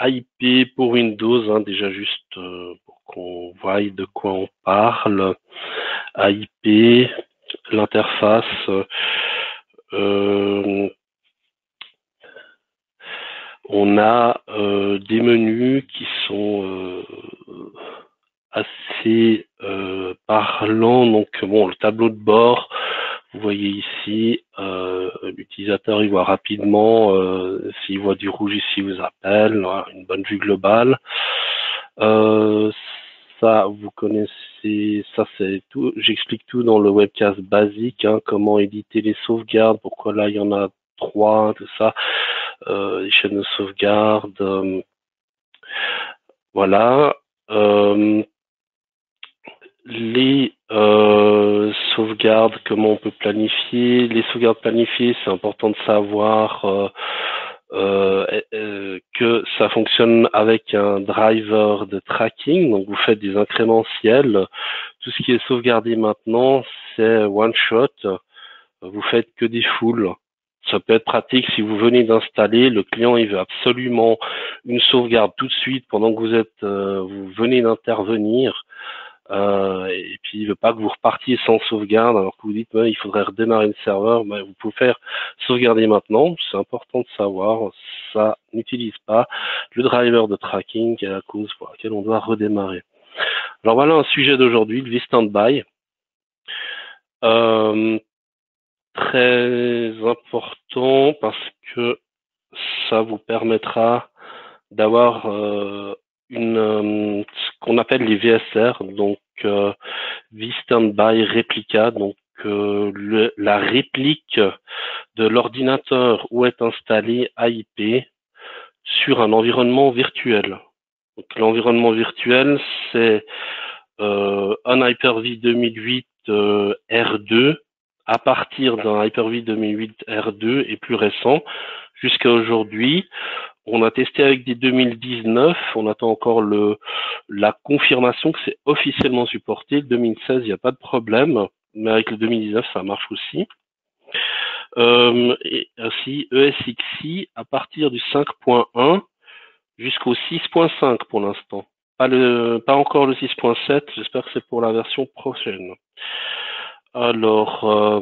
AIP pour Windows, hein, déjà juste pour qu'on voie de quoi on parle. AIP, l'interface. On a des menus qui sont assez parlants. Donc bon, le tableau de bord, vous voyez ici, l'utilisateur il voit rapidement s'il voit du rouge ici, vous appelle, une bonne vue globale. Ça, vous connaissez, ça c'est tout. J'explique tout dans le webcast basique, hein, comment éditer les sauvegardes, pourquoi là il y en a 3, tout ça, les chaînes de sauvegarde, voilà. Les sauvegardes, comment on peut planifier. Les sauvegardes planifiées, c'est important de savoir que ça fonctionne avec un driver de tracking. Donc vous faites des incrémentiels. Tout ce qui est sauvegardé maintenant, c'est one shot. Vous faites que des fulls. Ça peut être pratique si vous venez d'installer, le client il veut absolument une sauvegarde tout de suite pendant que vous venez d'intervenir. Et puis il veut pas que vous repartiez sans sauvegarde alors que vous dites il faudrait redémarrer le serveur. Vous pouvez faire sauvegarder maintenant, c'est important de savoir. Ça n'utilise pas le driver de tracking qui est la cause pour laquelle on doit redémarrer. Alors voilà un sujet d'aujourd'hui, le vStandby. Très important parce que ça vous permettra d'avoir ce qu'on appelle les VSR, donc vStandby Replica, donc la réplique de l'ordinateur où est installé AIP sur un environnement virtuel. Donc l'environnement virtuel, c'est un Hyper-V 2008 R2 à partir d'un Hyper-V 2008 R2 et plus récent jusqu'à aujourd'hui. On a testé avec des 2019, on attend encore la confirmation que c'est officiellement supporté. Le 2016, il n'y a pas de problème, mais avec le 2019, ça marche aussi. Et ainsi, ESXi à partir du 5.1 jusqu'au 6.5 pour l'instant. Pas encore le 6.7, j'espère que c'est pour la version prochaine. Alors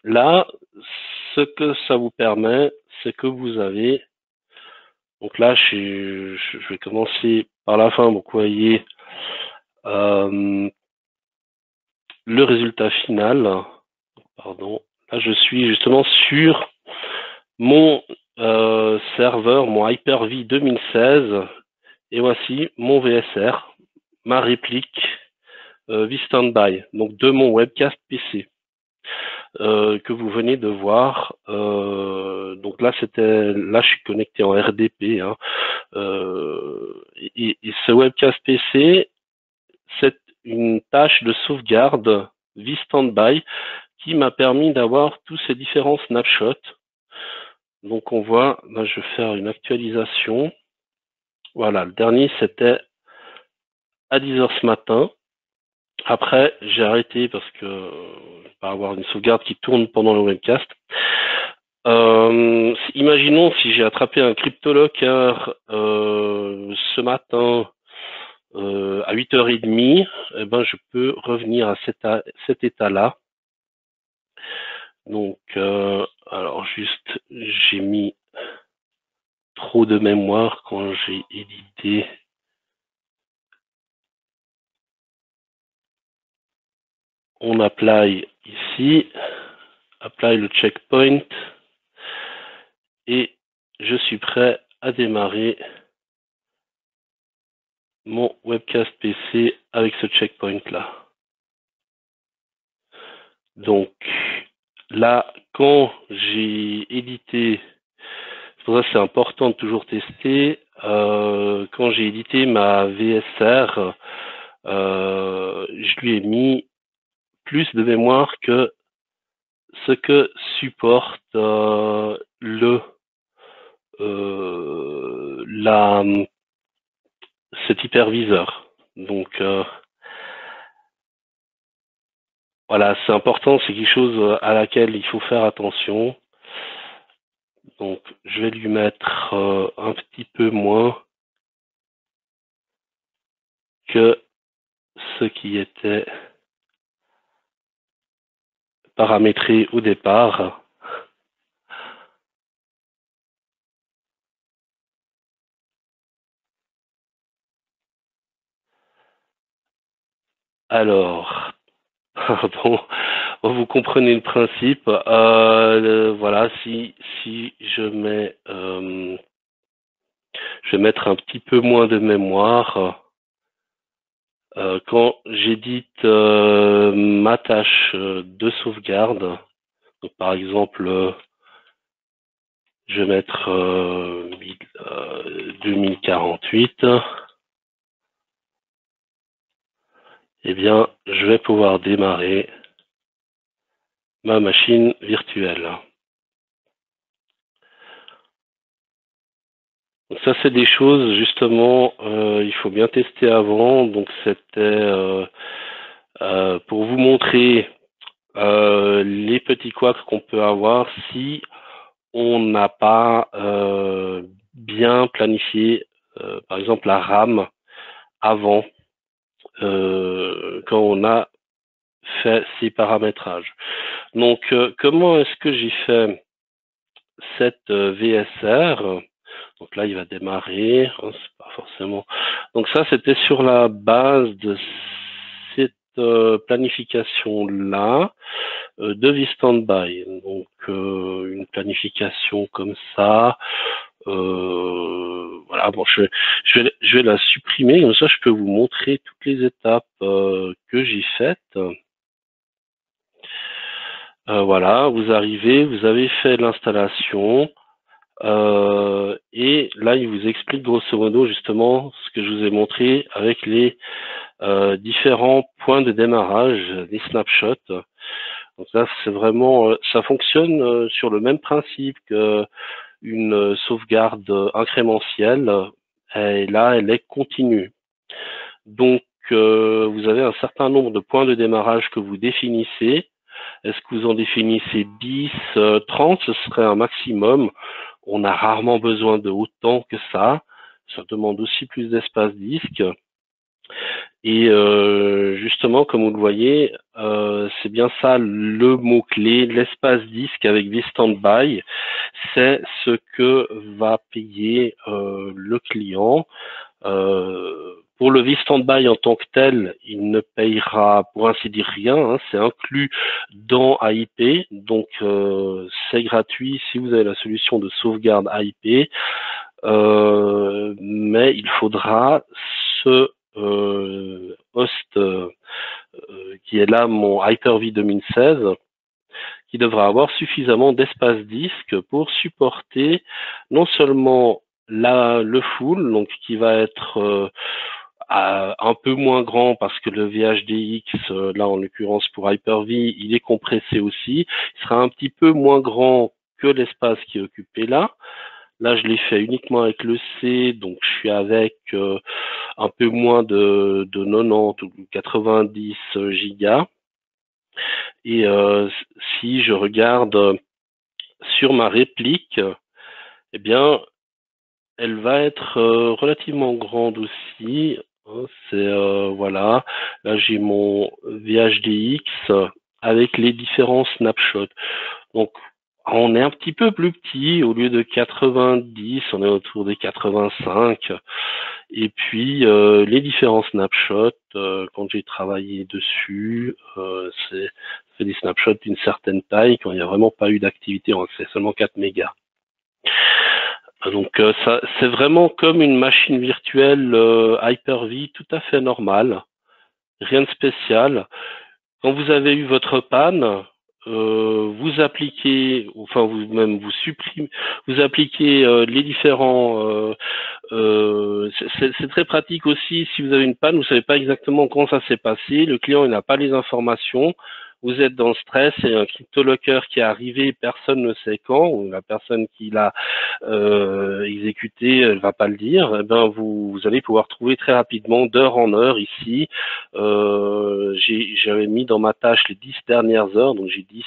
là, ce que ça vous permet, c'est que vous avez, donc là je vais commencer par la fin, donc vous voyez le résultat final. Pardon, là je suis justement sur mon serveur, mon Hyper-V 2016, et voici mon VSR, ma réplique vStandby, donc de mon webcast PC que vous venez de voir. Donc là, je suis connecté en RDP, hein, et ce webcast PC, c'est une tâche de sauvegarde vStandby qui m'a permis d'avoir tous ces différents snapshots. Donc on voit, là je vais faire une actualisation. Voilà, le dernier c'était à 10h ce matin. Après, j'ai arrêté parce que pas avoir une sauvegarde qui tourne pendant le webcast. Imaginons si j'ai attrapé un CryptoLocker ce matin à 8h30, eh ben je peux revenir à cet état-là. Donc, alors juste, j'ai mis trop de mémoire quand j'ai édité. On apply ici, apply le checkpoint, et je suis prêt à démarrer mon webcast PC avec ce checkpoint là. Donc là, quand j'ai édité, c'est pour ça que c'est important de toujours tester, quand j'ai édité ma VSR, je lui ai mis plus de mémoire que ce que supporte cet hyperviseur. Donc voilà, c'est important, c'est quelque chose à laquelle il faut faire attention. Donc, je vais lui mettre un petit peu moins que ce qui était paramétré au départ. Alors, pardon, vous comprenez le principe. Voilà, si je mets, je vais mettre un petit peu moins de mémoire. Quand j'édite ma tâche de sauvegarde, donc par exemple, je vais mettre 2048, eh bien, je vais pouvoir démarrer ma machine virtuelle. Donc ça, c'est des choses, justement, il faut bien tester avant. Donc, c'était pour vous montrer les petits couacs qu'on peut avoir si on n'a pas bien planifié, par exemple, la RAM avant, quand on a fait ces paramétrages. Donc, comment est-ce que j'ai fait cette VSR? Donc là, il va démarrer, hein, c'est pas forcément. Donc ça, c'était sur la base de cette planification-là de vie standby. Donc une planification comme ça. Voilà, bon, je vais la supprimer, comme ça je peux vous montrer toutes les étapes que j'ai faites. Voilà, vous arrivez, vous avez fait l'installation. Et là, il vous explique grosso modo justement ce que je vous ai montré avec les différents points de démarrage, des snapshots. Donc là, c'est vraiment, ça fonctionne sur le même principe qu'une sauvegarde incrémentielle. Et là, elle est continue. Donc, vous avez un certain nombre de points de démarrage que vous définissez. Est-ce que vous en définissez 10, 30? Ce serait un maximum. On a rarement besoin de autant que ça. Ça demande aussi plus d'espace disque. Et justement, comme vous le voyez, c'est bien ça le mot-clé, l'espace disque avec vStandby. C'est ce que va payer le client. Pour le vStandby en tant que tel, il ne payera pour ainsi dire rien, hein, c'est inclus dans AIP, donc c'est gratuit si vous avez la solution de sauvegarde AIP, mais il faudra ce host qui est là, mon Hyper-V 2016, qui devra avoir suffisamment d'espace disque pour supporter non seulement le full, donc qui va être un peu moins grand parce que le VHDX, là en l'occurrence pour Hyper-V, il est compressé aussi. Il sera un petit peu moins grand que l'espace qui est occupé là. Là, je l'ai fait uniquement avec le C, donc je suis avec un peu moins de 90 ou 90 gigas. Et si je regarde sur ma réplique, eh bien, elle va être relativement grande aussi. Hein, c'est voilà. Là, j'ai mon VHDX avec les différents snapshots. Donc, on est un petit peu plus petit. Au lieu de 90, on est autour des 85. Et puis, les différents snapshots, quand j'ai travaillé dessus, c'est des snapshots d'une certaine taille, quand il n'y a vraiment pas eu d'activité, c'est seulement 4 mégas. Donc ça, c'est vraiment comme une machine virtuelle Hyper-V tout à fait normale, rien de spécial. Quand vous avez eu votre panne, vous appliquez, enfin vous-même vous supprimez, vous appliquez les différents. C'est très pratique aussi si vous avez une panne, vous savez pas exactement quand ça s'est passé, le client il n'a pas les informations. vous êtes dans le stress et un CryptoLocker qui est arrivé, personne ne sait quand, ou la personne qui l'a exécuté, elle va pas le dire, eh ben vous allez pouvoir trouver très rapidement, d'heure en heure ici. J'avais mis dans ma tâche les 10 dernières heures, donc j'ai 10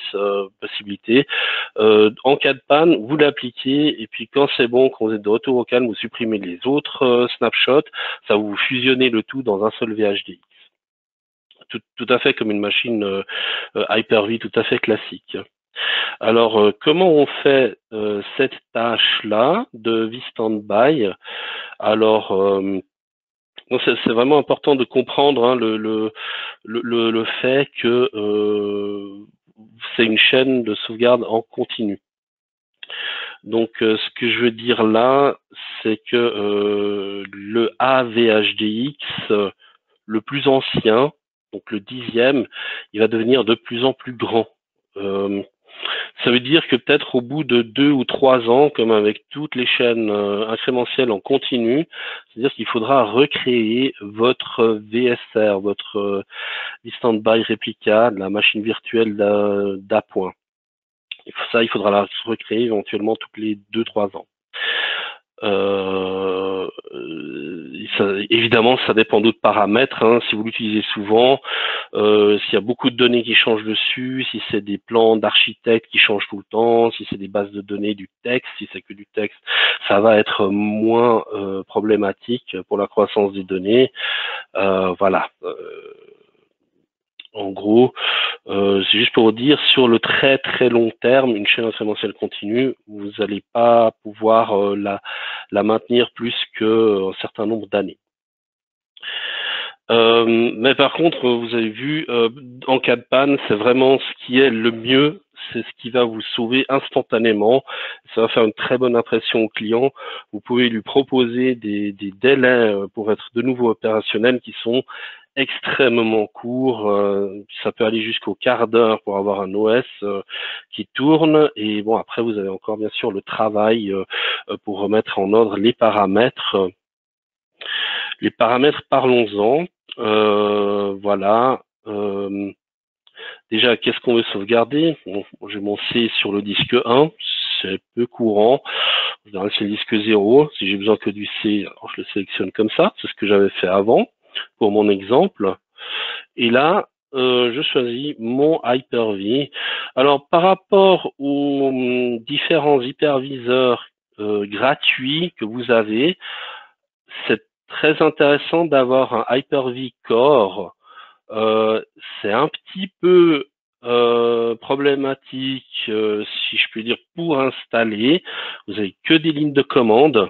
possibilités. En cas de panne, vous l'appliquez, et puis quand c'est bon, quand vous êtes de retour au calme, vous supprimez les autres snapshots, ça vous fusionnez le tout dans un seul VHDX. Tout à fait comme une machine Hyper-V tout à fait classique. Alors, comment on fait cette tâche-là de vStandby? Alors, c'est vraiment important de comprendre hein, le fait que c'est une chaîne de sauvegarde en continu. Donc, ce que je veux dire là, c'est que le AVHDX, le plus ancien, donc le 10e, il va devenir de plus en plus grand. Ça veut dire que peut-être au bout de 2 ou 3 ans, comme avec toutes les chaînes incrémentielles en continu, c'est-à-dire qu'il faudra recréer votre VSR, votre Standby Replica, la machine virtuelle d'appoint. Ça, il faudra la recréer éventuellement toutes les 2-3 ans. Évidemment, ça dépend d'autres paramètres. Hein. Si vous l'utilisez souvent, s'il y a beaucoup de données qui changent dessus, si c'est des plans d'architecte qui changent tout le temps, si c'est des bases de données, du texte, si c'est que du texte, ça va être moins problématique pour la croissance des données. Voilà. En gros, c'est juste pour vous dire, sur le très très long terme, une chaîne incrémentielle continue, vous n'allez pas pouvoir la maintenir plus qu'un certain nombre d'années. Mais par contre, vous avez vu, en cas de panne, c'est vraiment ce qui est le mieux, c'est ce qui va vous sauver instantanément. Ça va faire une très bonne impression au client. Vous pouvez lui proposer des délais pour être de nouveau opérationnel qui sont extrêmement courts. Ça peut aller jusqu'au quart d'heure pour avoir un OS qui tourne. Et bon, après, vous avez encore bien sûr le travail pour remettre en ordre les paramètres. Les paramètres, parlons-en. Voilà. Déjà, qu'est-ce qu'on veut sauvegarder? Bon, j'ai mon C sur le disque 1, c'est peu courant. En général, c'est le disque 0. Si j'ai besoin que du C, alors je le sélectionne comme ça. C'est ce que j'avais fait avant pour mon exemple. Et là, je choisis mon Hyper-V. Alors, par rapport aux différents hyperviseurs gratuits que vous avez, c'est très intéressant d'avoir un Hyper-V Core. C'est un petit peu problématique, si je puis dire, pour installer. Vous avez que des lignes de commande.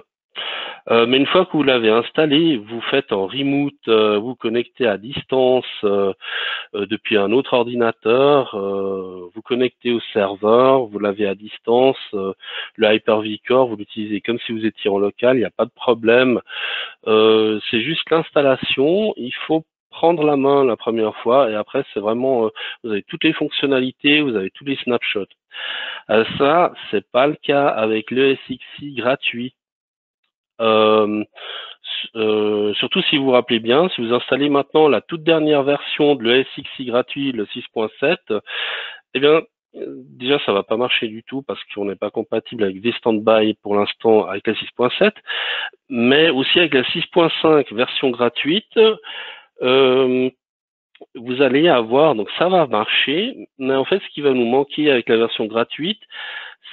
Mais une fois que vous l'avez installé, vous faites en remote, vous connectez à distance depuis un autre ordinateur, vous connectez au serveur, vous l'avez à distance, le Hyper-V Core, vous l'utilisez comme si vous étiez en local, il n'y a pas de problème. C'est juste l'installation, il faut prendre la main la première fois et après c'est vraiment, vous avez toutes les fonctionnalités, vous avez tous les snapshots. Ça, c'est pas le cas avec le SXI gratuit. Surtout si vous vous rappelez bien, si vous installez maintenant la toute dernière version de l'ESXi gratuit, le 6.7, eh bien, déjà ça va pas marcher du tout parce qu'on n'est pas compatible avec vStandby pour l'instant avec la 6.7, mais aussi avec la 6.5 version gratuite, vous allez avoir, donc ça va marcher, mais en fait ce qui va nous manquer avec la version gratuite,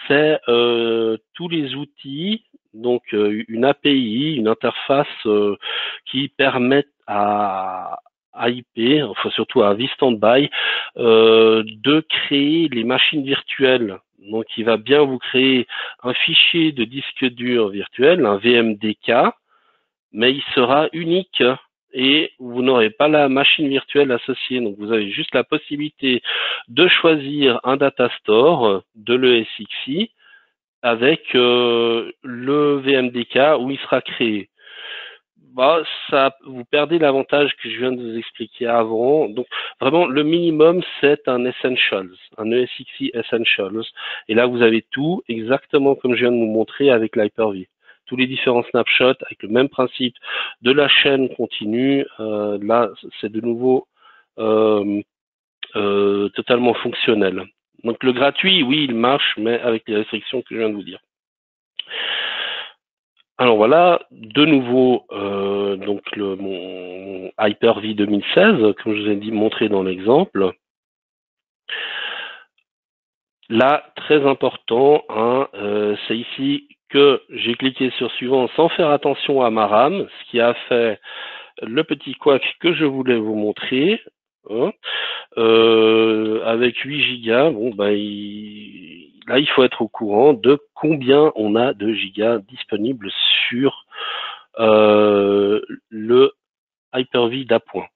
c'est tous les outils, donc une API, une interface qui permettent à IP, enfin surtout à vStandby, de créer les machines virtuelles. Donc il va bien vous créer un fichier de disque dur virtuel, un VMDK, mais il sera unique et vous n'aurez pas la machine virtuelle associée. Donc vous avez juste la possibilité de choisir un data store de l'ESXi avec le VMDK où il sera créé. Bah, ça, vous perdez l'avantage que je viens de vous expliquer avant. Donc, vraiment, le minimum, c'est un Essentials, un ESXi Essentials. Et là, vous avez tout exactement comme je viens de vous montrer avec l'Hyper-V. Tous les différents snapshots avec le même principe de la chaîne continue. Là, c'est de nouveau totalement fonctionnel. Donc le gratuit, oui, il marche, mais avec les restrictions que je viens de vous dire. Alors voilà, de nouveau, donc mon Hyper-V 2016, comme je vous ai dit, montré dans l'exemple. Là, très important, hein, c'est ici que j'ai cliqué sur suivant sans faire attention à ma RAM, ce qui a fait le petit couac que je voulais vous montrer. Hein. Avec 8 gigas, bon, bah, là, il faut être au courant de combien on a de gigas disponibles sur le Hyper-V d'appoint.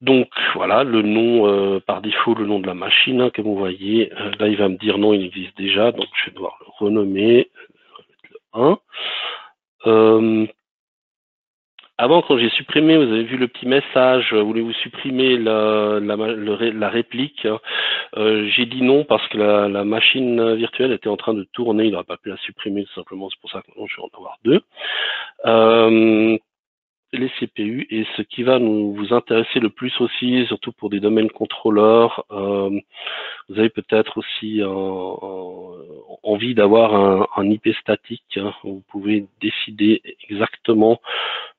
Donc voilà, le nom par défaut, le nom de la machine, hein, comme vous voyez, là il va me dire non, il existe déjà, donc je vais devoir le renommer, je vais mettre le 1. Avant, quand j'ai supprimé, vous avez vu le petit message, voulez-vous supprimer la réplique, hein. J'ai dit non parce que la machine virtuelle était en train de tourner, il n'aurait pas pu la supprimer tout simplement, c'est pour ça que maintenant je vais en avoir deux. Les CPU, et ce qui va vous intéresser le plus aussi, surtout pour des domaines contrôleurs, vous avez peut-être aussi envie d'avoir un IP statique, hein. Vous pouvez décider exactement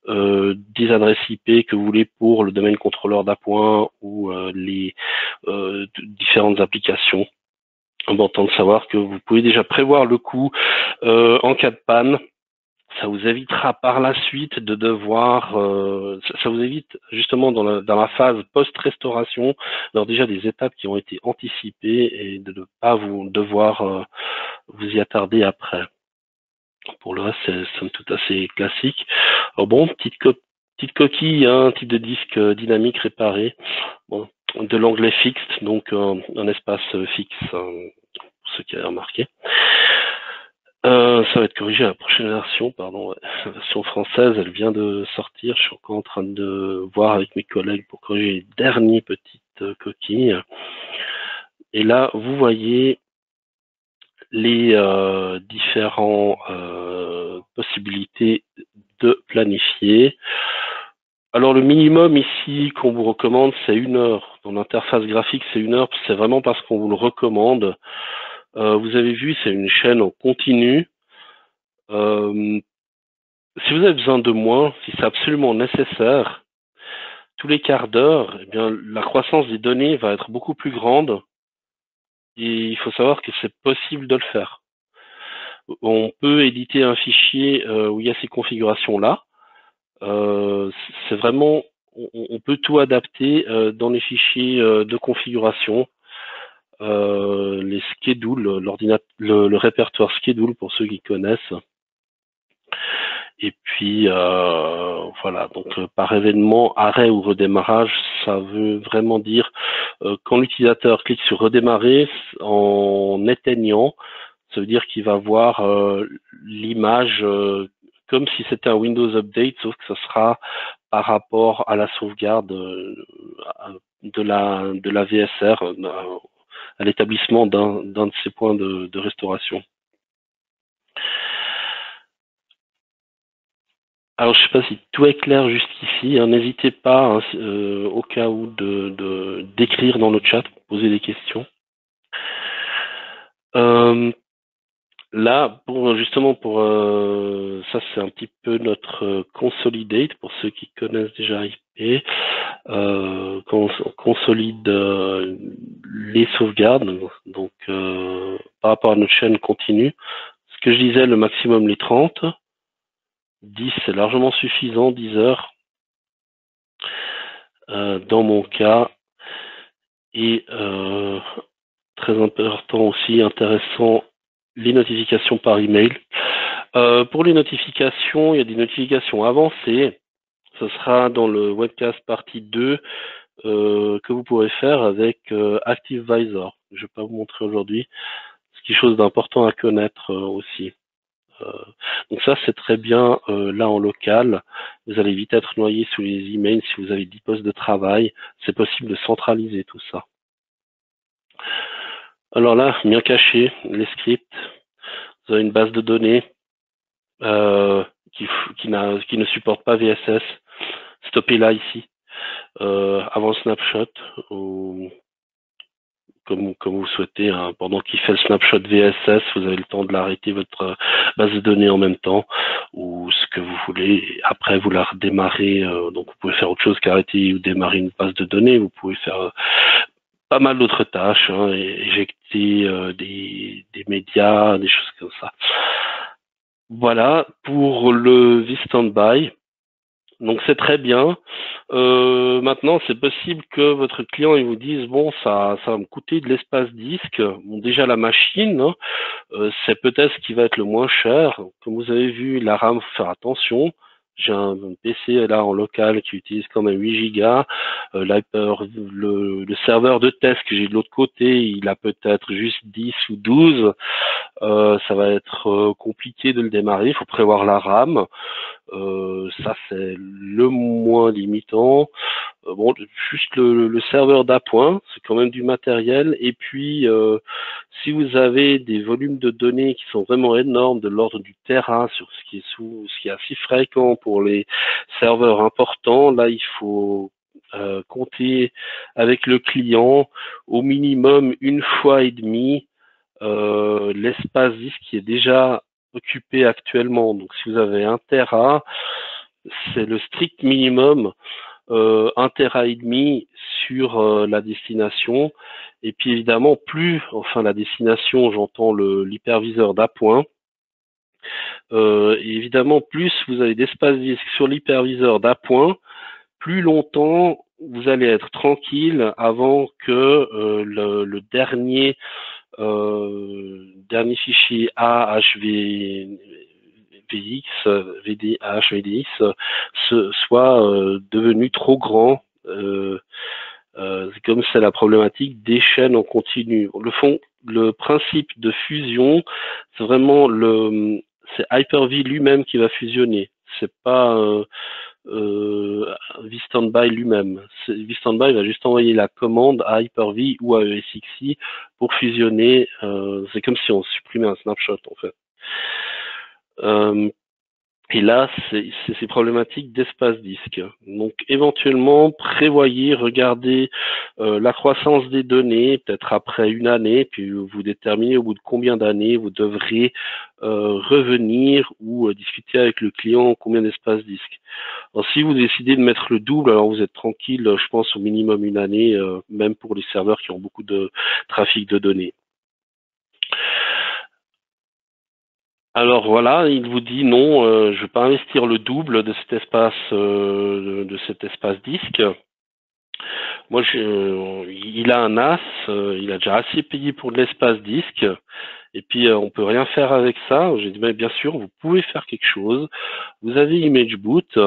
des adresses IP que vous voulez pour le domaine contrôleur d'appoint ou les différentes applications. Important de savoir que vous pouvez déjà prévoir le coût en cas de panne. Ça vous évitera par la suite de devoir, ça vous évite justement dans la phase post-restauration, alors déjà des étapes qui ont été anticipées et de ne pas vous devoir vous y attarder après. Pour le reste, c'est somme toute assez classique. Alors bon, petite coquille, hein, type de disque dynamique réparé, bon, de l'anglais fixe, donc un espace fixe, pour ceux qui avaient remarqué. Ça va être corrigé à la prochaine version, pardon. Ouais. La version française, elle vient de sortir. Je suis encore en train de voir avec mes collègues pour corriger les dernières petites coquilles. Et là, vous voyez les différentes possibilités de planifier. Alors le minimum ici qu'on vous recommande, c'est 1 heure. Dans l'interface graphique, c'est 1 heure. C'est vraiment parce qu'on vous le recommande. Vous avez vu, c'est une chaîne en continu. Si vous avez besoin de moins, si c'est absolument nécessaire, tous les quarts d'heure, eh bien, la croissance des données va être beaucoup plus grande. Et il faut savoir que c'est possible de le faire. On peut éditer un fichier où il y a ces configurations-là. C'est vraiment, on peut tout adapter dans les fichiers de configuration. Les schedules, le répertoire schedule pour ceux qui connaissent. Et puis voilà, donc par événement, arrêt ou redémarrage, ça veut vraiment dire quand l'utilisateur clique sur redémarrer en éteignant, ça veut dire qu'il va voir l'image comme si c'était un Windows Update, sauf que ce sera par rapport à la sauvegarde de la VSR, à l'établissement d'un de ces points de restauration. Alors, je ne sais pas si tout est clair jusqu'ici. Hein, n'hésitez pas, hein, au cas où, d'écrire dans le chat, poser des questions. Là, justement, ça, c'est un petit peu notre consolidate pour ceux qui connaissent déjà IP. Quand on consolide les sauvegardes, donc par rapport à notre chaîne continue. Ce que je disais, le maximum les 30. 10, c'est largement suffisant, 10 heures. Dans mon cas, et très important aussi, intéressant, les notifications par email. Pour les notifications, il y a des notifications avancées. Ce sera dans le webcast partie 2 que vous pourrez faire avec ActiveVisor. Je ne vais pas vous montrer aujourd'hui. C'est quelque chose d'important à connaître aussi. Donc ça, c'est très bien là en local. Vous allez vite être noyé sous les emails si vous avez 10 postes de travail. C'est possible de centraliser tout ça. Alors là, bien caché, les scripts. Vous avez une base de données qui ne supporte pas VSS. Stoppez-la ici. avant le snapshot, ou comme vous souhaitez, hein. Pendant qu'il fait le snapshot VSS, vous avez le temps de l'arrêter votre base de données en même temps, ou ce que vous voulez. Et après, vous la redémarrez. Donc, vous pouvez faire autre chose qu'arrêter ou démarrer une base de données. Vous pouvez faire pas mal d'autres tâches, hein, éjecter des médias, des choses comme ça. Voilà pour le vStandby. Donc c'est très bien. Maintenant, c'est possible que votre client il vous dise bon, ça va me coûter de l'espace disque. Bon, déjà la machine, hein, c'est peut-être ce qui va être le moins cher. Comme vous avez vu, la RAM, faut faire attention. J'ai un PC là en local qui utilise quand même 8 Go. Le serveur de test que j'ai de l'autre côté, il a peut-être juste 10 ou 12. Ça va être compliqué de le démarrer. Il faut prévoir la RAM. Ça, c'est le moins limitant. Bon, juste le serveur d'appoint, c'est quand même du matériel. Et puis, si vous avez des volumes de données qui sont vraiment énormes, de l'ordre du Tera, sur ce qui est assez fréquent pour les serveurs importants, là, il faut compter avec le client au minimum une fois et demie l'espace disque qui est déjà occupé actuellement. Donc, si vous avez 1 Tera, c'est le strict minimum, 1 Tera et demi sur la destination. Et puis évidemment, plus, enfin la destination, j'entends l'hyperviseur d'appoint. Évidemment, plus vous avez d'espace disque sur l'hyperviseur d'appoint, plus longtemps vous allez être tranquille avant que le dernier fichier VDH, soit devenu trop grand. Comme c'est la problématique des chaînes en continu. Le principe de fusion, c'est vraiment c'est Hyper-V lui-même qui va fusionner. C'est pas vStandby lui-même. vStandby va juste envoyer la commande à Hyper-V ou à ESXi pour fusionner. C'est comme si on supprimait un snapshot en fait. Et là, c'est ces problématiques d'espace disque. Donc, éventuellement, prévoyez, regardez la croissance des données, peut-être après une année, puis vous déterminez au bout de combien d'années vous devrez revenir ou discuter avec le client combien d'espace disque. Alors, si vous décidez de mettre le double, alors vous êtes tranquille, je pense, au minimum une année, même pour les serveurs qui ont beaucoup de trafic de données. Alors voilà, il vous dit non, je ne vais pas investir le double de cet espace disque. Moi, il a un NAS, il a déjà assez payé pour de l'espace disque, et puis on peut rien faire avec ça. J'ai dit mais bien sûr, vous pouvez faire quelque chose. Vous avez ImageBoot.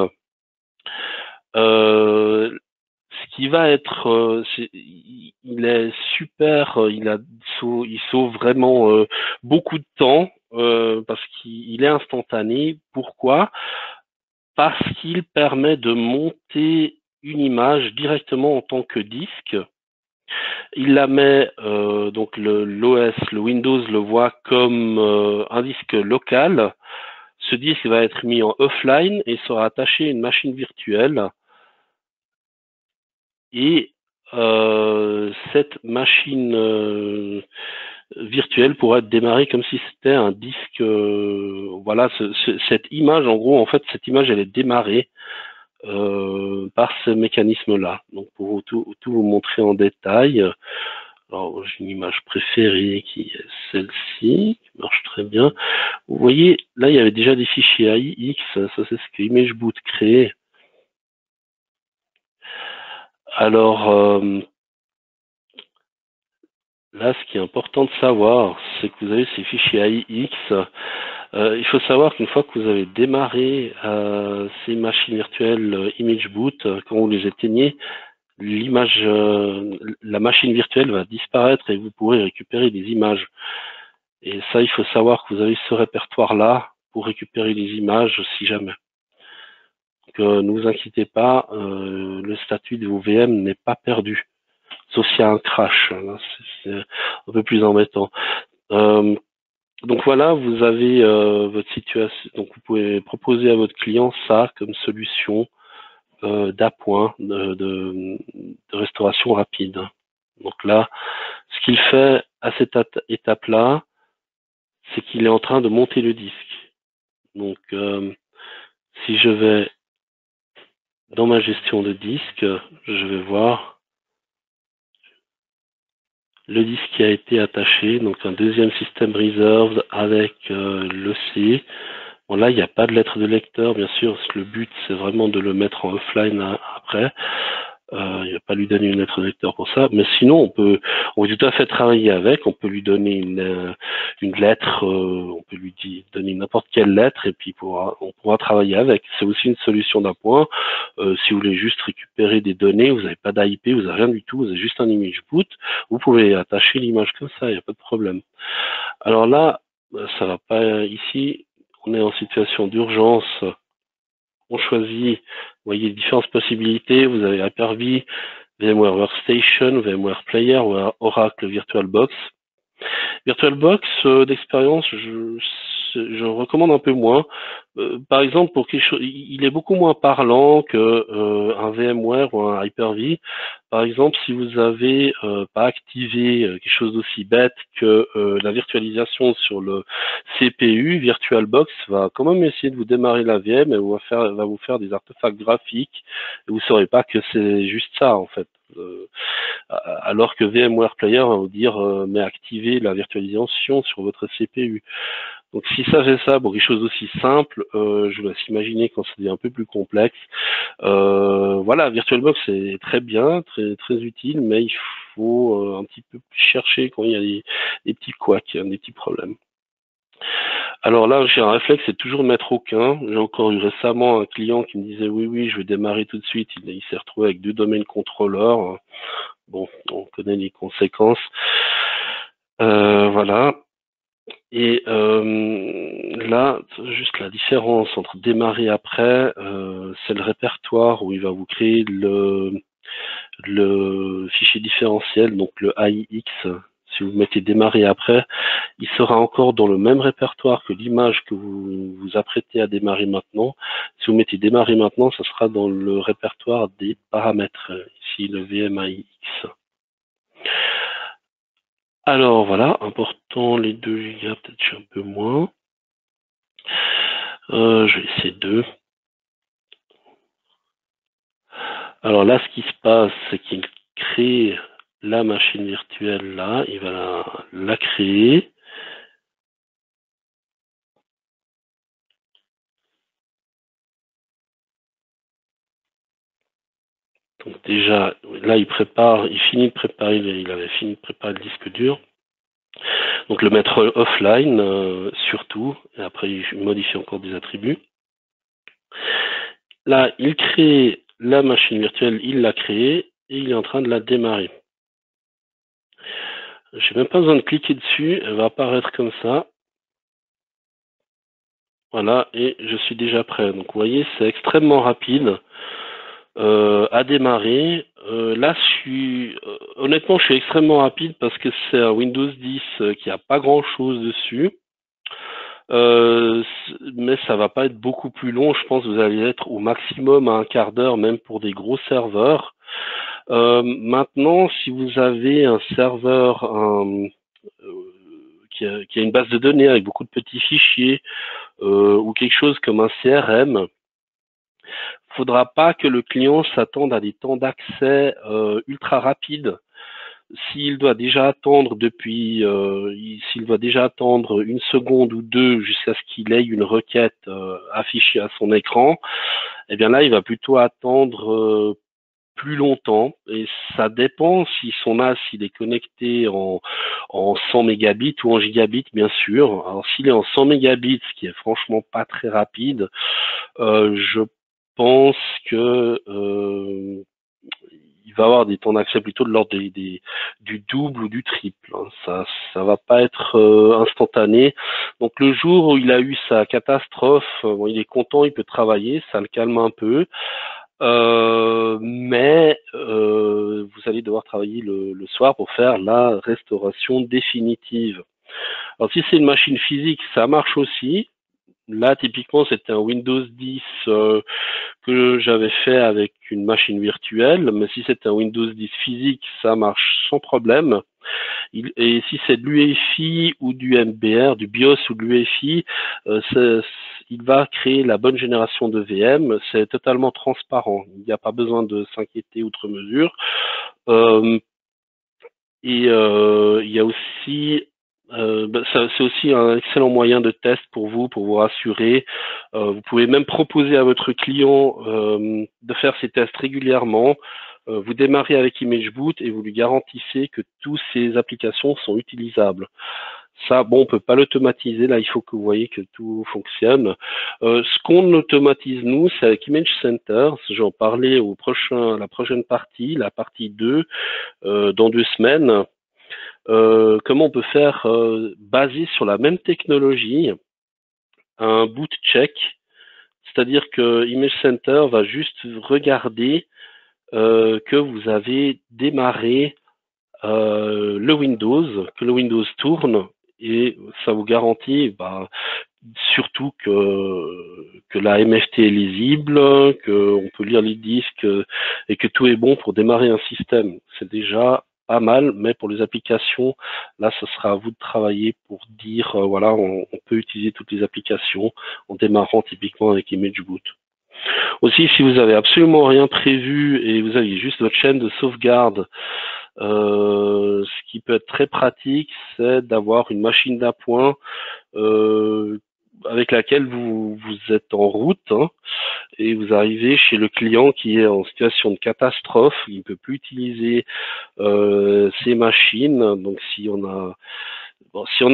Ce qui va être, il est super, il sauve vraiment beaucoup de temps parce qu'il est instantané. Pourquoi? Parce qu'il permet de monter une image directement en tant que disque. Il la met, donc l'OS, le Windows le voit comme un disque local. Ce disque va être mis en offline et sera attaché à une machine virtuelle. Et cette machine virtuelle pourrait être démarrée comme si c'était un disque. Voilà, cette image, en gros, en fait, cette image, elle est démarrée par ce mécanisme-là. Donc, pour tout vous montrer en détail, alors j'ai une image préférée qui est celle-ci, qui marche très bien. Vous voyez, là, il y avait déjà des fichiers AIX, ça c'est ce que ImageBoot crée. Alors, là, ce qui est important de savoir, c'est que vous avez ces fichiers AIX. Il faut savoir qu'une fois que vous avez démarré ces machines virtuelles ImageBoot, quand vous les éteignez, la machine virtuelle va disparaître et vous pourrez récupérer des images. Et ça, il faut savoir que vous avez ce répertoire-là pour récupérer les images si jamais. Donc, ne vous inquiétez pas, le statut de vos VM n'est pas perdu. Sauf s'il y a un crash, c'est un peu plus embêtant. Donc voilà, vous avez votre situation. Donc vous pouvez proposer à votre client ça comme solution d'appoint, de restauration rapide. Donc là, ce qu'il fait à cette étape-là, c'est qu'il est en train de monter le disque. Donc, si je vais dans ma gestion de disque, je vais voir le disque qui a été attaché, donc un deuxième système reserved avec le C. Bon, là, il n'y a pas de lettre de lecteur, bien sûr. Le but, c'est vraiment de le mettre en offline après. Il n'y a pas lui donner une lettre de lecteur pour ça. Mais sinon, on peut tout à fait travailler avec. On peut lui donner une lettre, on peut lui donner n'importe quelle lettre et puis on pourra travailler avec. C'est aussi une solution d'appoint. Si vous voulez juste récupérer des données, vous n'avez pas d'IP, vous n'avez rien du tout, vous avez juste un image boot, vous pouvez attacher l'image comme ça, il n'y a pas de problème. Alors là, ça va pas ici. On est en situation d'urgence, on choisit, vous voyez différentes possibilités, vous avez Hyper-V, VMware Workstation, VMware Player, Oracle VirtualBox. VirtualBox, d'expérience, je recommande un peu moins. Par exemple, pour quelque chose, il est beaucoup moins parlant que un VMware ou un Hyper-V. Par exemple, si vous avez pas activé quelque chose d'aussi bête que la virtualisation sur le CPU, VirtualBox va quand même essayer de vous démarrer la VM et va vous faire des artefacts graphiques. Et vous saurez pas que c'est juste ça en fait. Alors que VMware Player va vous dire mais activez la virtualisation sur votre CPU. Donc si ça fait ça pour quelque chose d'aussi simple, je vous laisse imaginer quand ça devient un peu plus complexe. Voilà, VirtualBox est très bien, très utile, mais il faut un petit peu chercher quand il y a des petits couacs, des petits problèmes. Alors là, j'ai un réflexe, c'est toujours de mettre aucun. J'ai encore eu récemment un client qui me disait oui, je vais démarrer tout de suite. Il s'est retrouvé avec 2 domaines contrôleurs. Bon, on connaît les conséquences. Voilà. Et là, juste la différence entre démarrer après, c'est le répertoire où il va vous créer le fichier différentiel, donc le AIX. Si vous mettez démarrer après, il sera encore dans le même répertoire que l'image que vous vous apprêtez à démarrer maintenant. Si vous mettez démarrer maintenant, ça sera dans le répertoire des paramètres, ici le VMAIX. Alors voilà, important les 2 Go, peut-être un peu moins. Je vais essayer 2. Alors là, ce qui se passe, c'est qu'il crée la machine virtuelle là, il va la créer. Donc déjà, là, il finit de préparer, il avait fini de préparer le disque dur. Donc le mettre offline, surtout, et après il modifie encore des attributs. Là, il crée la machine virtuelle, il l'a créée, et il est en train de la démarrer. J'ai même pas besoin de cliquer dessus, elle va apparaître comme ça. Voilà, et je suis déjà prêt. Donc vous voyez, c'est extrêmement rapide à démarrer. Là, honnêtement, je suis extrêmement rapide parce que c'est un Windows 10 qui a pas grand-chose dessus. Mais ça va pas être beaucoup plus long. Je pense que vous allez être au maximum à un quart d'heure, même pour des gros serveurs. Maintenant, si vous avez un serveur qui a une base de données avec beaucoup de petits fichiers ou quelque chose comme un CRM, faudra pas que le client s'attende à des temps d'accès ultra rapides. S'il doit déjà attendre s'il doit déjà attendre 1 seconde ou 2 jusqu'à ce qu'il ait une requête affichée à son écran, eh bien là, il va plutôt attendre plus longtemps, et ça dépend si son NAS il est connecté en 100 mégabits ou en gigabits, bien sûr. Alors s'il est en 100 mégabits, ce qui est franchement pas très rapide, je pense que il va avoir des temps d'accès plutôt de l'ordre du double ou du triple. Ça va pas être instantané. Donc le jour où il a eu sa catastrophe, bon, il est content, il peut travailler, ça le calme un peu. Mais vous allez devoir travailler le soir pour faire la restauration définitive. Alors si c'est une machine physique, ça marche aussi. là, typiquement, c'était un Windows 10 que j'avais fait avec une machine virtuelle, mais si c'est un Windows 10 physique, ça marche sans problème. Et si c'est de l'UEFI ou du MBR, du BIOS ou de l'UEFI, il va créer la bonne génération de VM. C'est totalement transparent. Il n'y a pas besoin de s'inquiéter outre mesure. Il y a aussi c'est aussi un excellent moyen de test pour vous rassurer. Vous pouvez même proposer à votre client de faire ces tests régulièrement. Vous démarrez avec ImageBoot et vous lui garantissez que toutes ces applications sont utilisables. Ça, bon, on peut pas l'automatiser. Là, il faut que vous voyez que tout fonctionne. Ce qu'on automatise, nous, c'est avec Image Center. J'en parlais la prochaine partie, la partie 2, dans 2 semaines. Comment on peut faire, basé sur la même technologie, un boot check. C'est-à-dire que Image Center va juste regarder que vous avez démarré le Windows, que le Windows tourne, et ça vous garantit surtout que la MFT est lisible, qu'on peut lire les disques et que tout est bon pour démarrer un système. C'est déjà pas mal, mais pour les applications, là, ce sera à vous de travailler pour dire, voilà, on peut utiliser toutes les applications en démarrant typiquement avec ImageBoot. Aussi, si vous avez absolument rien prévu et vous avez juste votre chaîne de sauvegarde, ce qui peut être très pratique, c'est d'avoir une machine d'appoint avec laquelle vous êtes en route et vous arrivez chez le client qui est en situation de catastrophe, il ne peut plus utiliser ces machines. Donc si on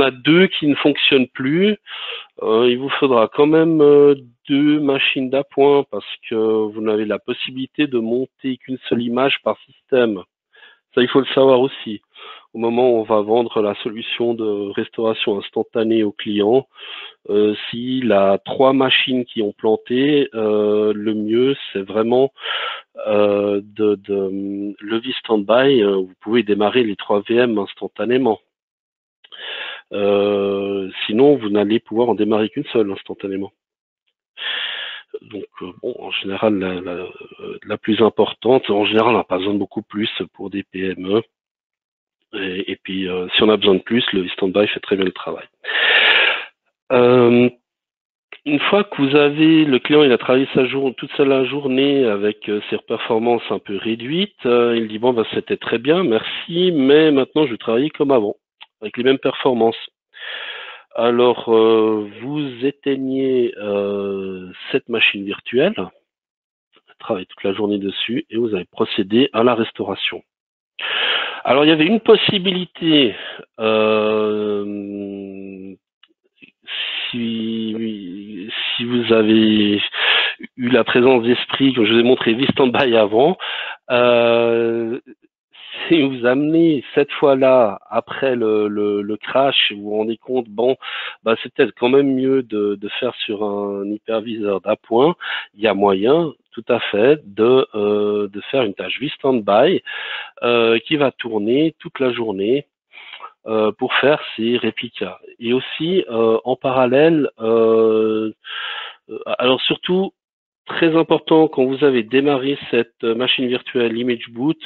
a deux qui ne fonctionnent plus, il vous faudra quand même 2 machines d'appoint parce que vous n'avez la possibilité de monter qu'une seule image par système. Ça, il faut le savoir aussi. Au moment où on va vendre la solution de restauration instantanée au client, s'il a 3 machines qui ont planté, le mieux, c'est vraiment de lever stand-by. Vous pouvez démarrer les 3 VM instantanément. Sinon, vous n'allez pouvoir en démarrer qu'une seule instantanément. Donc, bon, en général, la plus importante, en général, on n'a pas besoin de beaucoup plus pour des PME. Et puis, si on a besoin de plus, le stand-by fait très bien le travail. Une fois que vous avez, le client, il a travaillé toute la journée avec ses performances un peu réduites, il dit, bon, c'était très bien, merci, mais maintenant, je vais travailler comme avant, avec les mêmes performances. Alors, vous éteignez cette machine virtuelle, travaillez toute la journée dessus, et vous allez procéder à la restauration. Alors, il y avait une possibilité, si vous avez eu la présence d'esprit, comme je vous ai montré V-Standby avant, si vous amenez cette fois-là, après le crash, vous vous rendez compte, bon, c'est peut-être quand même mieux de faire sur un hyperviseur d'appoint. Il y a moyen, tout à fait, de faire une tâche V-Standby qui va tourner toute la journée pour faire ces réplicas. Et aussi, en parallèle, alors surtout, très important, quand vous avez démarré cette machine virtuelle ImageBoot,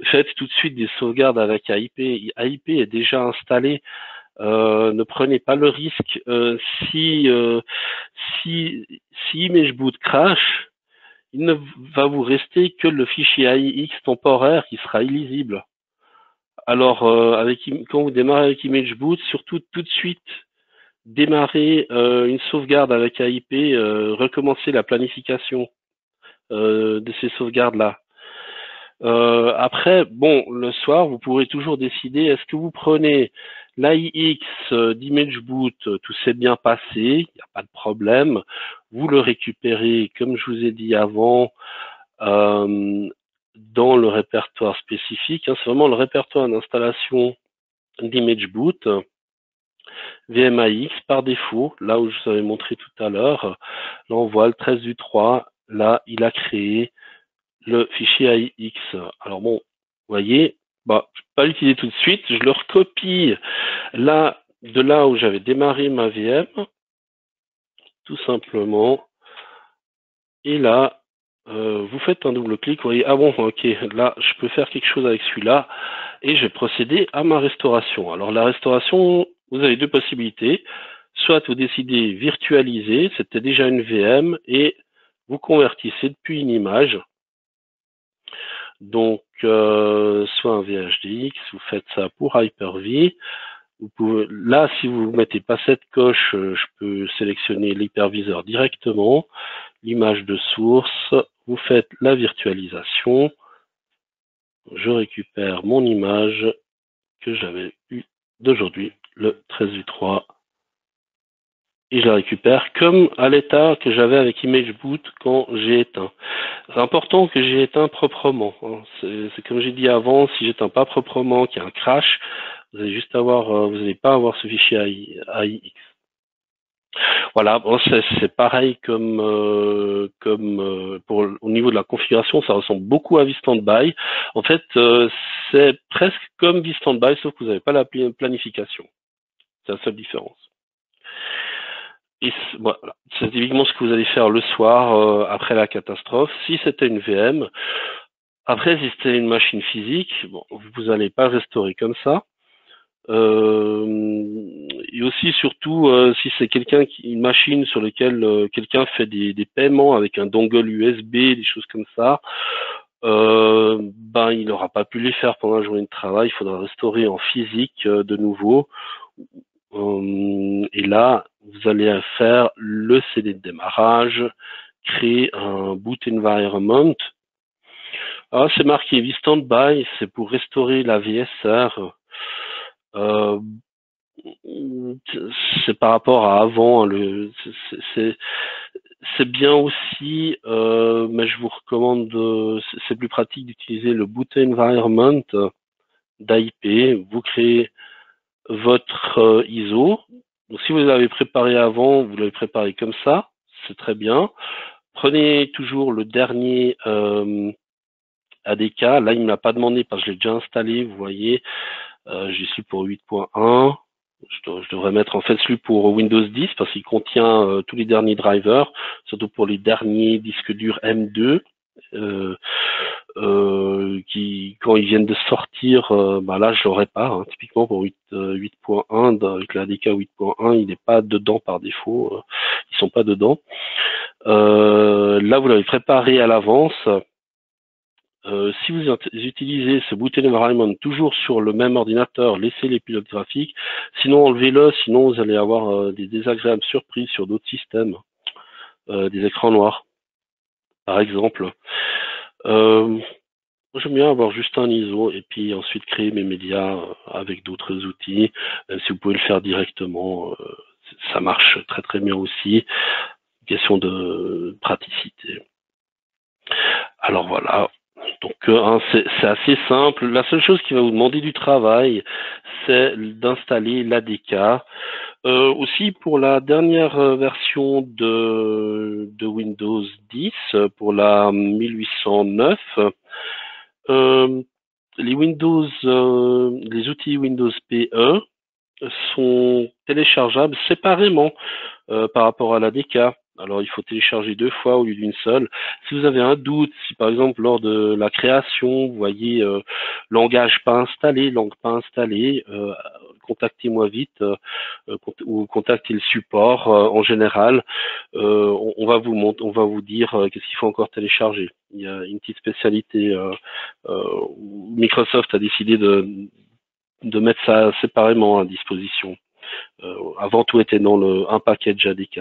faites tout de suite des sauvegardes avec AIP. AIP est déjà installé. Ne prenez pas le risque. Si ImageBoot crash, il ne va vous rester que le fichier AIX temporaire qui sera illisible. Alors, quand vous démarrez avec ImageBoot, surtout tout de suite, démarrer une sauvegarde avec AIP, recommencer la planification de ces sauvegardes-là. Après, bon, le soir, vous pourrez toujours décider, est-ce que vous prenez l'AIX d'ImageBoot, tout s'est bien passé, il n'y a pas de problème, vous le récupérez, comme je vous ai dit avant, dans le répertoire spécifique, c'est vraiment le répertoire d'installation d'ImageBoot, VMAX par défaut, là où je vous avais montré tout à l'heure. Là, on voit le 13 du 3, là, il a créé le fichier AIX. Alors bon, vous voyez, je ne vais pas l'utiliser tout de suite, je le recopie là, de là où j'avais démarré ma VM. tout simplement. Et là, vous faites un double clic, vous voyez, ah bon, ok, là, je peux faire quelque chose avec celui-là, et je vais procéder à ma restauration. Alors la restauration, vous avez deux possibilités. Soit vous décidez virtualiser, c'était déjà une VM, et vous convertissez depuis une image. Donc, soit un VHDX, vous faites ça pour Hyper-V. Vous pouvez, là, si vous ne mettez pas cette coche, je peux sélectionner l'hyperviseur directement, l'image de source, vous faites la virtualisation, je récupère mon image que j'avais eue d'aujourd'hui, le 13/3, et je la récupère comme à l'état que j'avais avec ImageBoot quand j'ai éteint. C'est important que j'ai éteint proprement. Hein. C'est comme j'ai dit avant, si j'éteins pas proprement, qu'il y a un crash, vous allez juste avoir, vous n'allez pas avoir ce fichier AIX. Voilà, bon, c'est pareil comme au niveau de la configuration, ça ressemble beaucoup à vStandby. En fait, c'est presque comme vStandby, sauf que vous n'avez pas la planification. C'est la seule différence. Et voilà, c'est typiquement ce que vous allez faire le soir après la catastrophe. Si c'était une VM, après si c'était une machine physique, bon, vous n'allez pas restaurer comme ça. Et aussi surtout si c'est une machine sur laquelle quelqu'un fait des paiements avec un dongle USB, des choses comme ça, ben il n'aura pas pu les faire pendant la journée de travail. Il faudra restaurer en physique de nouveau. Et là, vous allez faire le CD de démarrage, créer un boot environment. Alors c'est marqué vStandby, c'est pour restaurer la VSR. C'est par rapport à avant, hein, c'est bien aussi, mais je vous recommande, c'est plus pratique d'utiliser le boot environment d'AIP. Vous créez votre ISO. Donc si vous l'avez préparé avant, vous l'avez préparé comme ça, c'est très bien. Prenez toujours le dernier ADK. Là, il ne me l'a pas demandé parce que je l'ai déjà installé. Vous voyez, j'y suis pour 8.1. Je devrais mettre en fait celui pour Windows 10 parce qu'il contient tous les derniers drivers, surtout pour les derniers disques durs M2 qui, quand ils viennent de sortir, bah là je l'aurais pas. Hein. Typiquement pour 8.1 avec l'ADK 8.1, il n'est pas dedans par défaut. Ils sont pas dedans. Là vous l'avez préparé à l'avance. Si vous utilisez ce boot environment toujours sur le même ordinateur, laissez les pilotes graphiques. Sinon, enlevez-le. Sinon, vous allez avoir des désagréables surprises sur d'autres systèmes, des écrans noirs, par exemple. J'aime bien avoir juste un ISO et puis ensuite créer mes médias avec d'autres outils. Si vous pouvez le faire directement, ça marche très très bien aussi. Question de praticité. Alors voilà. Donc c'est assez simple. La seule chose qui va vous demander du travail, c'est d'installer l'ADK. Aussi pour la dernière version de Windows 10, pour la 1809, les outils Windows PE sont téléchargeables séparément par rapport à l'ADK. Alors, il faut télécharger 2 fois au lieu d'une seule. Si vous avez un doute, si par exemple lors de la création, vous voyez langage pas installé, langue pas installée, contactez-moi vite ou contactez le support. En général, on va vous dire qu'est-ce qu'il faut encore télécharger. Il y a une petite spécialité où Microsoft a décidé de mettre ça séparément à disposition. Avant tout était dans un package ADK.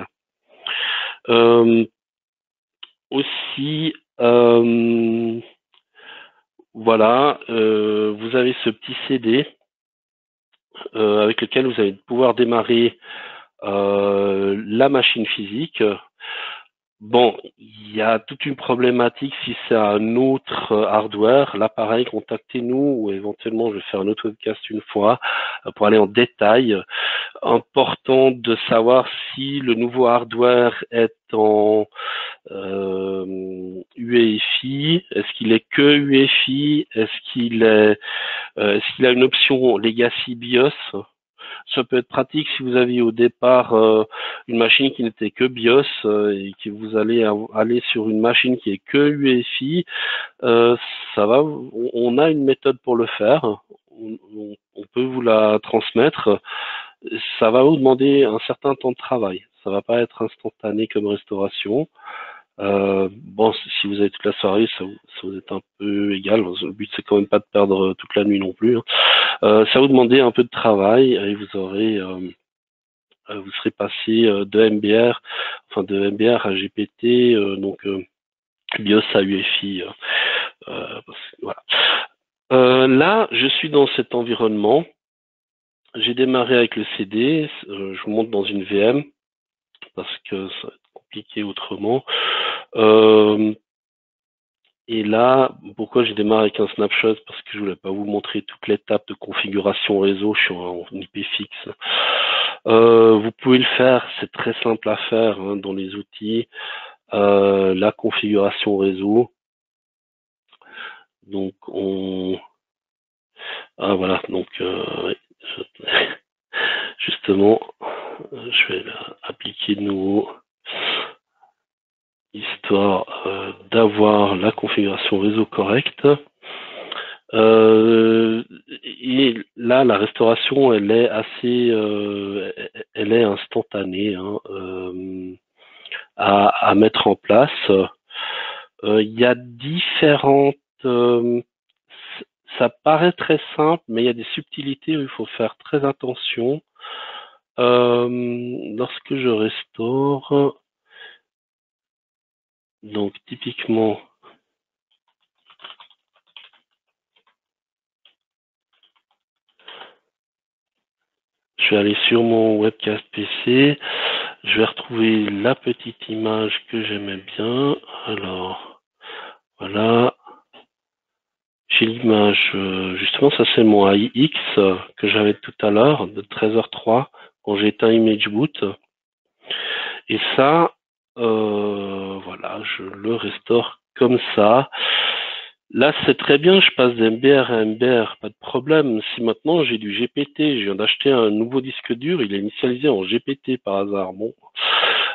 Aussi, voilà, vous avez ce petit CD avec lequel vous allez pouvoir démarrer la machine physique. Bon, il y a toute une problématique si c'est un autre hardware. Là, pareil, contactez-nous ou éventuellement, je vais faire un autre podcast une fois pour aller en détail. Important de savoir si le nouveau hardware est en UEFI, est-ce qu'il est que UEFI, est-ce qu'il a une option Legacy BIOS. Ça peut être pratique si vous aviez au départ une machine qui n'était que BIOS et que vous allez aller sur une machine qui est que UEFI. Ça va, on a une méthode pour le faire. On peut vous la transmettre. Ça va vous demander un certain temps de travail. Ça va pas être instantané comme restauration. Bon, si vous avez toute la soirée, ça vous est un peu égal. Le but, c'est quand même pas de perdre toute la nuit non plus, hein. Ça va vous demander un peu de travail et vous serez passé de MBR, enfin de MBR à GPT, donc BIOS à UEFI. Voilà. Là, je suis dans cet environnement. J'ai démarré avec le CD. Je monte dans une VM parce que ça va être compliqué autrement. Et là, pourquoi j'ai démarré avec un snapshot? Parce que je voulais pas vous montrer toute l'étape de configuration réseau. Je suis en IP fixe. Vous pouvez le faire, c'est très simple à faire hein, dans les outils. La configuration réseau. Donc voilà, donc justement, je vais appliquer de nouveau, histoire d'avoir la configuration réseau correcte. Et là, la restauration, elle est assez, elle est instantanée hein, à mettre en place. Il y a différentes, ça paraît très simple, mais il y a des subtilités où il faut faire très attention. Lorsque je restaure, donc typiquement, je vais aller sur mon webcast PC, je vais retrouver la petite image que j'aimais bien. Alors, voilà. J'ai l'image, justement, ça c'est mon AIX que j'avais tout à l'heure, de 13h03, quand j'ai éteint ImageBoot. Et ça, voilà, je le restaure comme ça. Là, c'est très bien, je passe d'MBR à MBR, pas de problème. Si maintenant j'ai du GPT, je viens d'acheter un nouveau disque dur, il est initialisé en GPT par hasard. Bon,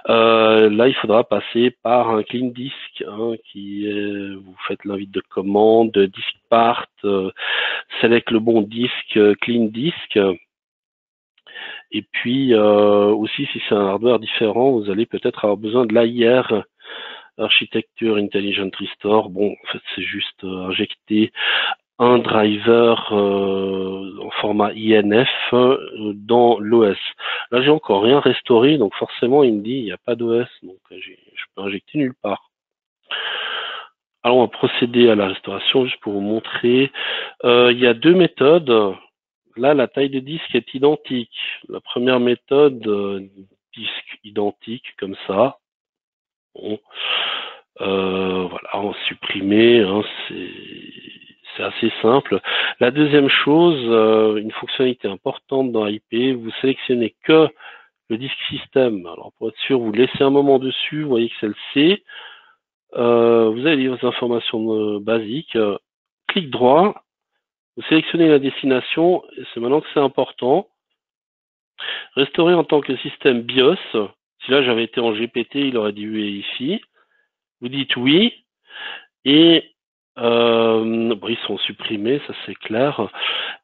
là, il faudra passer par un clean disk, hein, vous faites l'invite de commande, disk part, select le bon disque, clean disk. Et puis aussi, si c'est un hardware différent, vous allez peut-être avoir besoin de l'AIR, Architecture Intelligent Restore. Bon, en fait, c'est juste injecter un driver en format INF dans l'OS. Là, j'ai encore rien restauré, donc forcément, il me dit il n'y a pas d'OS, donc je peux injecter nulle part. Alors, on va procéder à la restauration juste pour vous montrer. Il y a deux méthodes. Là, la taille de disque est identique. La première méthode, disque identique, comme ça. Bon. Voilà, on supprimer, hein, c'est assez simple. La deuxième chose, une fonctionnalité importante dans IP, vous sélectionnez que le disque système. Alors pour être sûr, vous laissez un moment dessus, vous voyez que c'est le C. Vous avez vos informations basiques. Clic droit, vous sélectionnez la destination, et c'est maintenant que c'est important. Restaurer en tant que système BIOS. Si là j'avais été en GPT, il aurait dit UEFI. Vous dites oui, et bon, ils sont supprimés, ça c'est clair.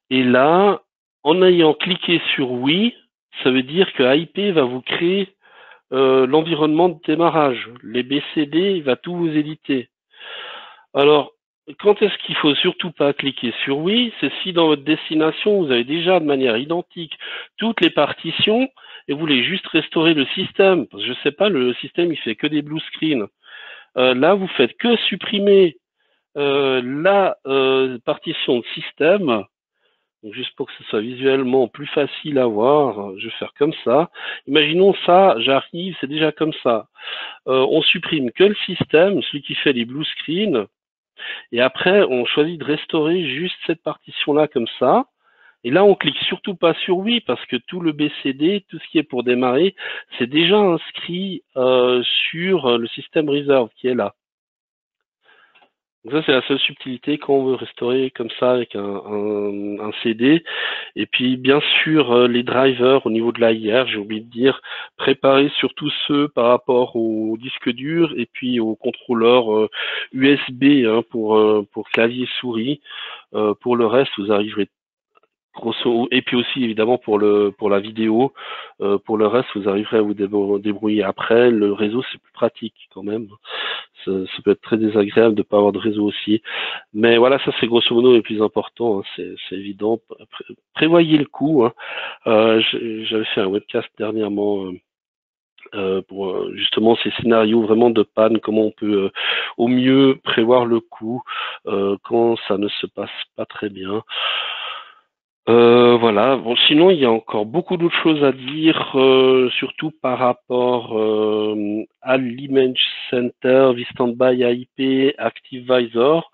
Et là, en ayant cliqué sur oui, ça veut dire que IP va vous créer l'environnement de démarrage. Les BCD, il va tout vous éditer. Alors, quand est-ce qu'il faut surtout pas cliquer sur oui? C'est si dans votre destination, vous avez déjà de manière identique toutes les partitions et vous voulez juste restaurer le système. Parce que je sais pas, le système, il fait que des blue screens. Là, vous faites que supprimer la partition de système. Donc juste pour que ce soit visuellement plus facile à voir, je vais faire comme ça. Imaginons ça, j'arrive, c'est déjà comme ça. On supprime que le système, celui qui fait les blue screens, et après on choisit de restaurer juste cette partition-là comme ça. Et là, on clique surtout pas sur oui parce que tout le BCD, tout ce qui est pour démarrer, c'est déjà inscrit sur le système reserve qui est là. Donc ça, c'est la seule subtilité quand on veut restaurer comme ça avec un CD. Et puis, bien sûr, les drivers au niveau de l'AIR, j'ai oublié de dire, préparez surtout ceux par rapport au disque dur et puis au contrôleur USB hein, pour clavier souris. Pour le reste, vous arriverez et puis aussi évidemment pour la vidéo, pour le reste vous arriverez à vous débrouiller. Après le réseau c'est plus pratique quand même. Ça peut être très désagréable de pas avoir de réseau aussi. Mais voilà, ça c'est grosso modo le plus important, hein, c'est évident. Prévoyez le coup. Hein. J'avais fait un webcast dernièrement pour justement ces scénarios vraiment de panne, comment on peut au mieux prévoir le coup quand ça ne se passe pas très bien. Voilà. Bon, sinon, il y a encore beaucoup d'autres choses à dire, surtout par rapport à l'Image Center, vStandby IP, ActiveVisor.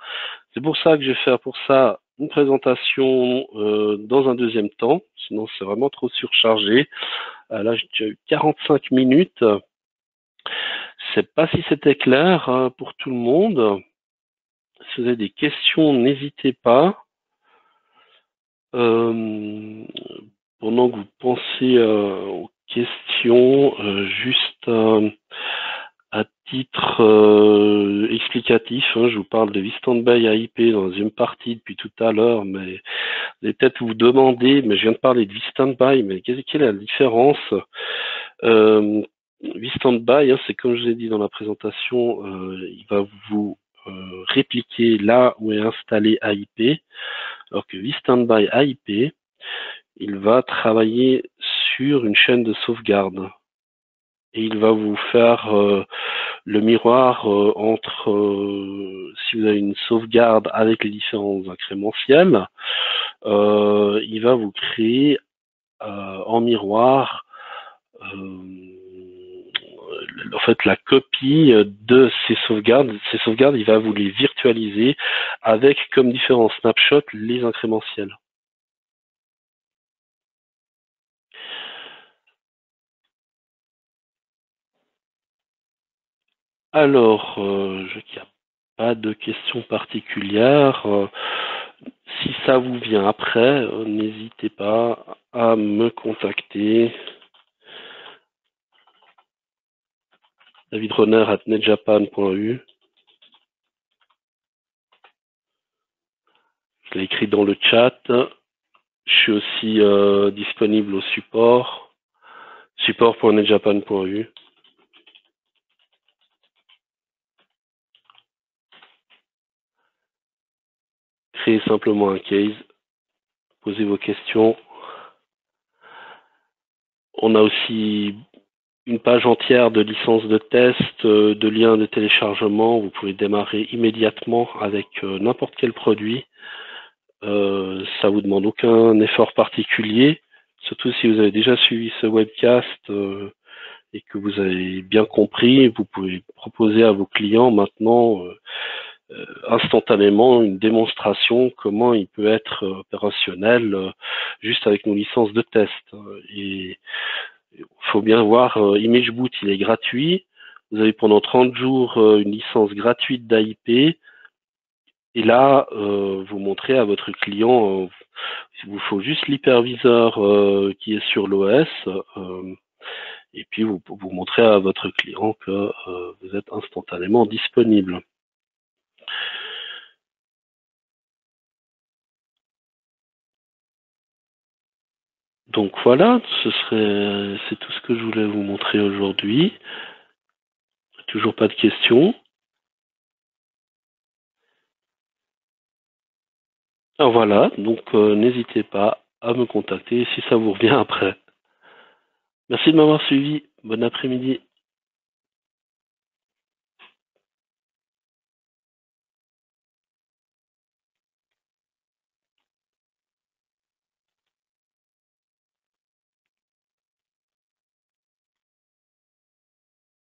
C'est pour ça que je vais faire pour ça une présentation dans un deuxième temps. Sinon, c'est vraiment trop surchargé. Là, j'ai déjà eu 45 minutes. Je sais pas si c'était clair pour tout le monde. Si vous avez des questions, n'hésitez pas. Euh, Pendant que vous pensez aux questions, juste à titre explicatif, hein, je vous parle de vStandby IP dans une partie depuis tout à l'heure, mais vous allez peut-être vous demander, mais je viens de parler de vStandby, mais quelle est la différence vStandby, hein, c'est comme je l'ai dit dans la présentation, il va vous répliquer là où est installé AIP, alors que vStandby IP, il va travailler sur une chaîne de sauvegarde et il va vous faire le miroir entre si vous avez une sauvegarde avec les différents incrémentiels, il va vous créer en miroir en fait la copie de ces sauvegardes. Ces sauvegardes, il va vous les virtualiser avec comme différents snapshots les incrémentiels. Alors, je qu'il n'y a pas de questions particulières. Si ça vous vient après, n'hésitez pas à me contacter. davidronner@netjapan.eu. Je l'ai écrit dans le chat. Je suis aussi disponible au support.netjapan.eu. Créez simplement un case, posez vos questions. On a aussi une page entière de licences de test, de liens de téléchargement. Vous pouvez démarrer immédiatement avec n'importe quel produit. Ça vous demande aucun effort particulier, surtout si vous avez déjà suivi ce webcast et que vous avez bien compris. Vous pouvez proposer à vos clients maintenant instantanément une démonstration comment il peut être opérationnel juste avec nos licences de test. Et il faut bien voir, ImageBoot, il est gratuit. Vous avez pendant 30 jours une licence gratuite d'AIP. Et là, vous montrez à votre client, il vous faut juste l'hyperviseur qui est sur l'OS. Et puis, vous montrez à votre client que vous êtes instantanément disponible. Donc voilà, c'est tout ce que je voulais vous montrer aujourd'hui. Toujours pas de questions. Alors voilà, donc n'hésitez pas à me contacter si ça vous revient après. Merci de m'avoir suivi. Bon après-midi.